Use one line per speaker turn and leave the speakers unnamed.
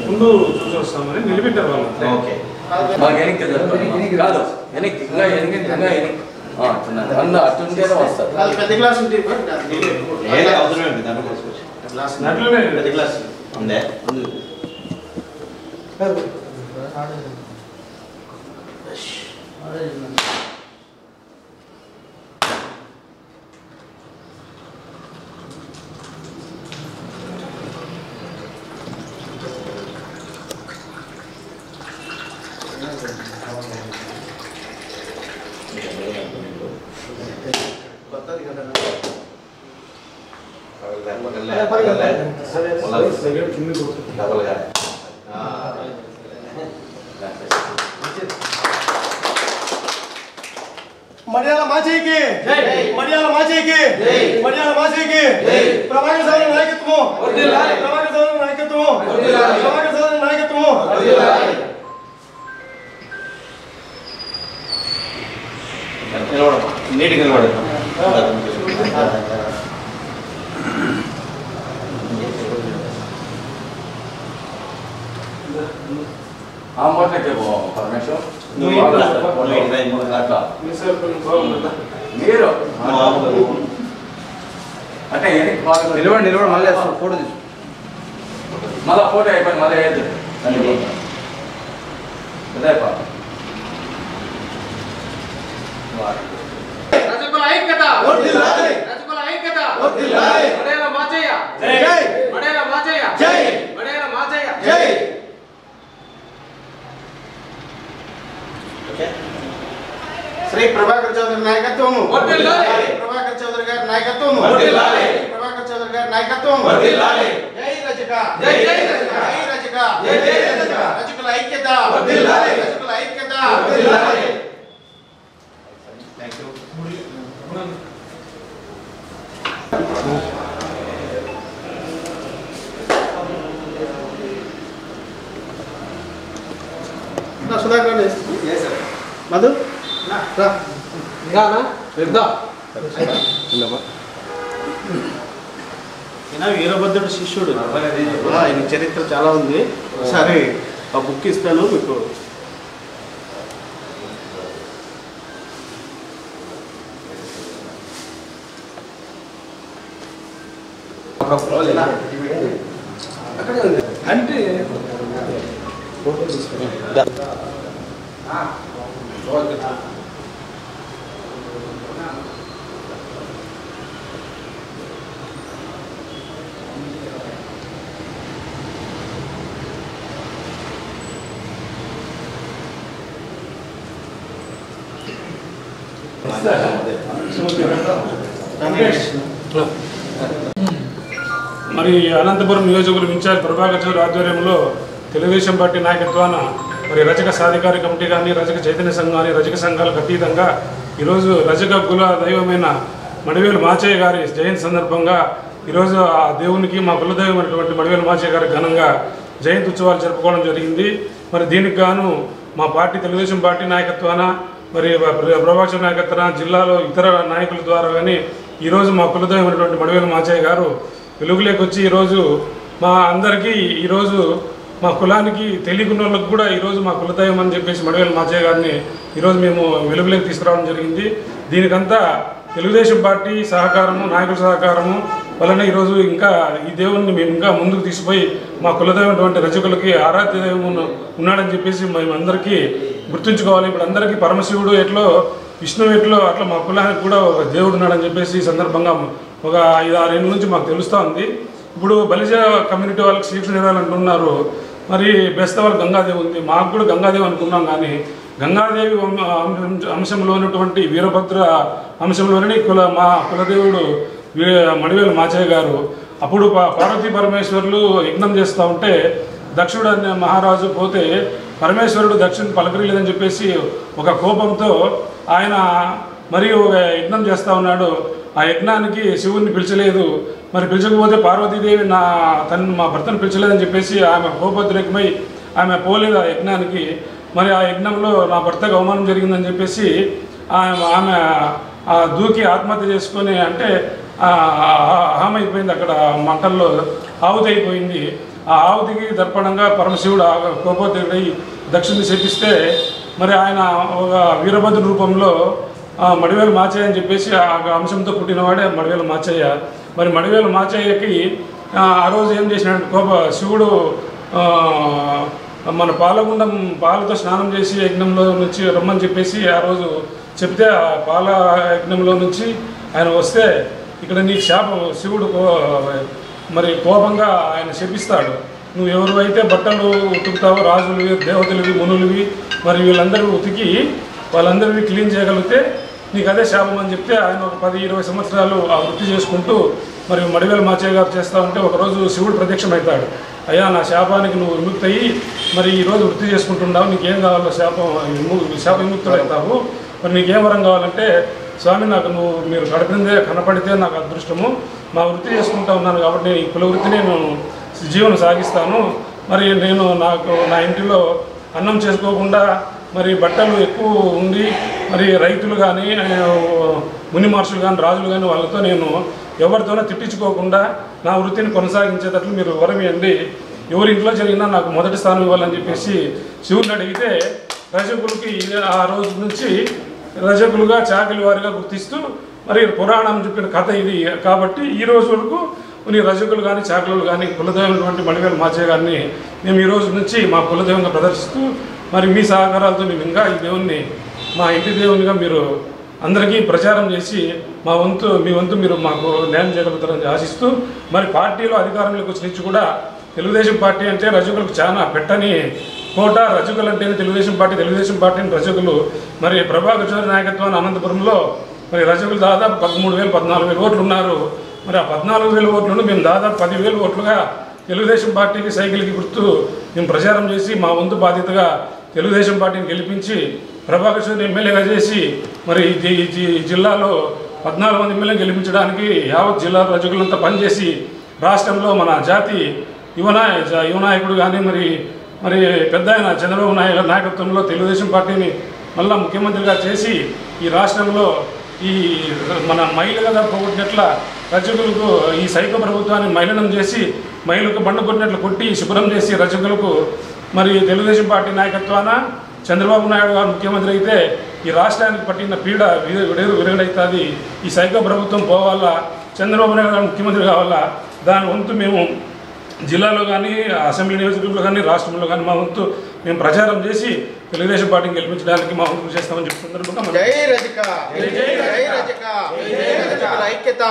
ముందు చూసి వస్తామని నిలబెట్టారు వాళ్ళు.
ఓకే మాకు వెనక్కి కాదు వెనక్కి ఇంకా వెనక్కి ఇంకా వెనక్కి అన్న అటుంటేనే వస్తారు.
పెద్ద క్లాస్ ఉంటే
అవసరం
నటులనే
పెద్ద క్లాస్ ఉందే
మర్యాద మాచేకి మర్యాద మాచేకి మర్యాద మాచేకి ప్రభాకర్ సార్ నాయకత్వం ప్రభాకర్ సార్ నాయకత్వం ప్రభాకర్ సార్ నాయకత్వం
నీటికి నిలబడు పరమేశ్వర్ మీరు అంటే నిలబడి మళ్ళీ ఫోటో తీసు మళ్ళీ ఫోటో అయిపోయింది మళ్ళీ వేయద్దు
రజకుల ఐక్యత రజకుల ఐక్యత మడేల మాచయ్య మడేల మాచయ్య మడేల మాచయ్య
శ్రీ ప్రభాకర్ చౌదరి నాయకత్వం ప్రభాకర్ చౌదరి గారి నాయకత్వం ప్రభాకర్ చౌదరి గారి నాయకత్వం జై రజక జై రజక రజకుల ఐక్యత రజకుల ఐక్యత థ్యాంక్ యూ సుధాకర్ మధు వీరభద్రుడు శిష్యుడు ఆయన చరిత్ర చాలా ఉంది. ఒకసారి ఆ బుక్ ఇస్తాను మీకు.
అంటే మరి అనంతపురం నియోజకవర్గం ఇన్ఛార్జ్ ప్రభాకర్ చౌదరి ఆధ్వర్యంలో తెలుగుదేశం పార్టీ నాయకత్వాన మరి రజక సాధికార కమిటీ కానీ రజక చైతన్య సంఘం కానీ రజక సంఘాలకు అతీతంగా ఈరోజు రజక కుల దైవమైన మడివేలు మాచయ్య గారి జయంతి సందర్భంగా ఈరోజు ఆ దేవునికి మా కులదైవమైనటువంటి మడివేలు మాచయ్య గారి ఘనంగా జయంతి ఉత్సవాలు జరుపుకోవడం జరిగింది. మరి దీనికి గాను మా పార్టీ తెలుగుదేశం పార్టీ నాయకత్వాన మరి ప్రభాకర్ నాయకత్వాన జిల్లాలో ఇతర నాయకుల ద్వారా కానీ ఈరోజు మా కులదైవమైనటువంటి మడివేలు మాచయ్య గారు వెలుగులోకి వచ్చి ఈరోజు మా అందరికీ ఈరోజు మా కులానికి తెలియకున్న వాళ్ళకు కూడా ఈరోజు మా కులదైవం అని చెప్పేసి మడివేలు మాచయ్య గారిని ఈరోజు మేము వెలుగులోకి తీసుకురావడం జరిగింది. దీనికంతా తెలుగుదేశం పార్టీ సహకారము నాయకుల సహకారము వలన ఈరోజు ఇంకా ఈ దేవుణ్ణి మేము ఇంకా ముందుకు తీసుకుపోయి మా కులదైవటువంటి రజకులకి ఆరాధ్య దైవం ఉన్నాడని చెప్పేసి మేము అందరికీ గుర్తుంచుకోవాలి. ఇప్పుడు అందరికీ పరమశివుడు ఎట్లో విష్ణువు ఎట్లో అట్లా మా కులానికి కూడా ఒక దేవుడు ఉన్నాడని చెప్పేసి ఈ సందర్భంగా ఒక 5-6 ఏళ్ళ నుంచి మాకు తెలుస్తూ ఉంది. ఇప్పుడు బలిజ కమ్యూనిటీ వాళ్ళకి శిక్షణ ఇవ్వాలంటున్నారు. మరి బెస్త వాళ్ళు గంగాదేవి ఉంది, మాకు కూడా గంగాదేవి అనుకున్నాం. కానీ గంగాదేవి అంశంలో ఉన్నటువంటి వీరభద్ర అంశంలోనే మా కులదేవుడు మడివేలు మాచయ్య గారు అప్పుడు పార్వతీ పరమేశ్వరులు యజ్ఞం చేస్తూ ఉంటే దక్షుడు అనే మహారాజు పోతే పరమేశ్వరుడు దక్షిణ పలకరియలేదని చెప్పేసి ఒక కోపంతో ఆయన మరి ఒక యజ్ఞం చేస్తూ ఉన్నాడు. ఆ యజ్ఞానికి శివుడిని పిలిచలేదు. మరి పిలిచకపోతే పార్వతీదేవి మా భర్తను పిలిచలేదని చెప్పేసి ఆమె కోపోద్రేకమై ఆమె పోలేదు ఆ యజ్ఞానికి. మరి ఆ యజ్ఞంలో నా భర్తకు అవమానం జరిగిందని చెప్పేసి ఆమె దూకి ఆత్మహత్య చేసుకొని అంటే హామైపోయింది, అక్కడ మంటల్లో ఆవుతైపోయింది. ఆ ఆవుతికి దర్పణంగా పరమశివుడు కోపోద్యుడై దక్షిణుని శపిస్తే మరి ఆయన ఒక వీరభద్ర రూపంలో మడివేలు మాచయ్య అని చెప్పేసి ఆ అంశంతో పుట్టినవాడే మడివేలు మాచయ్య. మరి మడివేలు మాచయ్యకి ఆ రోజు ఏం చేసినాడు శివుడు మన పాలగుండం పాలతో స్నానం చేసి యజ్ఞంలో నుంచి రమ్మని చెప్పేసి ఆ రోజు చెప్తే ఆ పాల యజ్ఞంలో నుంచి ఆయన వస్తే ఇక్కడ నీ శాపం శివుడు మరి కోపంగా ఆయన శపిస్తాడు. నువ్వు ఎవరైతే బట్టలు ఉతుకుతావో రాజులవి దేవతలవి మునులవి మరి వీళ్ళందరూ ఉతికి వాళ్ళందరివి క్లీన్ చేయగలిగితే నీకు అదే శాపం అని చెప్తే ఆయన ఒక 10-20 సంవత్సరాలు ఆ వృత్తి చేసుకుంటూ మరి మడివేలు మాచయ్య గారు చేస్తూ ఉంటే ఒకరోజు శివుడు ప్రత్యక్షమవుతాడు. అయ్యా నా శాపానికి నువ్వు విముక్తి అయ్యి మరి ఈరోజు వృత్తి చేసుకుంటున్నావు, నీకేం కావాలో శాప విముక్తుడవుతావు, మరి నీకేం వరం కావాలంటే స్వామి నాకు మీరు గడిపిందే కనపడితే నాకు అదృష్టము, మా వృత్తి చేసుకుంటా ఉన్నాను కాబట్టి ఈ కుల వృత్తిని నేను జీవనం సాగిస్తాను. మరి నేను నా ఇంటిలో అన్నం చేసుకోకుండా మరి బట్టలు ఎక్కువ ఉండి మరి రైతులు కానీ ముని మహర్షులు కానీ రాజులు కానీ వాళ్ళతో నేను ఎవరితోనో తిట్టించుకోకుండా నా వృత్తిని కొనసాగించేటట్లు మీరు వరం ఇవ్వండి, ఎవరి ఇంట్లో జరిగినా నాకు మొదటి స్థానం ఇవ్వాలని చెప్పేసి శివుని అడిగితే రజకులకి ఆ రోజు నుంచి రజకులుగా చాకలి వారిగా గుర్తిస్తూ మరి పురాణం చెప్పిన కథ ఇది కాబట్టి ఈ రోజు వరకు నీ రజకులు కానీ చాకలు కానీ కులదైవటువంటి మడివేలు మాచయ్య గారిని మేము ఈ రోజు నుంచి మా కులదైవంగా ప్రదర్శిస్తూ మరి మీ సహకారాలతో మేము ఇంకా ఈ దేవుణ్ణి మా ఇంటి దేవునిగా మీరు అందరికీ ప్రచారం చేసి మీ వంతు మీరు మాకు న్యాయం చేయగలుగుతారని ఆశిస్తూ మరి పార్టీలో అధికారంలోకి వచ్చి నుంచి కూడా తెలుగుదేశం పార్టీ అంటే రజకులకు చాలా పెట్టని కోట, రజకులు అంటేనే తెలుగుదేశం పార్టీని రజకులు మరి ప్రభాకర్ చౌదరి నాయకత్వాన్ని అనంతపురంలో మరి రజకులు దాదాపు 13,000-14,000 ఓట్లు ఉన్నారు. మరి ఆ 14,000 ఓట్లను మేము దాదాపు 10,000 ఓట్లుగా తెలుగుదేశం పార్టీకి సైకిల్కి గుర్తు మేము ప్రచారం చేసి మా వంతు బాధ్యతగా తెలుగుదేశం పార్టీని గెలిపించి ప్రభాకర్ చౌదరి ఎమ్మెల్యేగా చేసి మరి ఈ జిల్లాలో 14 మంది ఎమ్మెల్యేలు గెలిపించడానికి యావత్ జిల్లా రజకులంతా పనిచేసి రాష్ట్రంలో మన జాతి యువనాయకుడు కానీ మరి పెద్ద ఆయన చంద్రబాబు నాయుడు నాయకత్వంలో తెలుగుదేశం పార్టీని మళ్ళా ముఖ్యమంత్రిగా చేసి ఈ రాష్ట్రంలో ఈ మన మహిళగా పోగొట్టినట్ల రజకులకు ఈ సైకో ప్రభుత్వాన్ని మహిళనం చేసి మహిళలకు బండ కొట్టినట్లు కొట్టి శుభ్రం చేసి రజకులకు మరి తెలుగుదేశం పార్టీ నాయకత్వాన చంద్రబాబు నాయుడు గారు ముఖ్యమంత్రి అయితే ఈ రాష్ట్రానికి పట్టిన పీడ విరగడవుతుంది. ఈ సైకో ప్రభుత్వం పోవాలా, చంద్రబాబు నాయుడు గారు ముఖ్యమంత్రి కావాలా, దాని వంతు మేము జిల్లాలో కానీ అసెంబ్లీ నియోజకవర్గంలో కానీ రాష్ట్రంలో కానీ మా వంతు మేము ప్రచారం చేసి తెలుగుదేశం పార్టీని గెలిపించడానికి మా వంతు చేస్తామని చెప్తున్నారు.
జై రజక, జై రజక, జై రజక, ఐక్యత.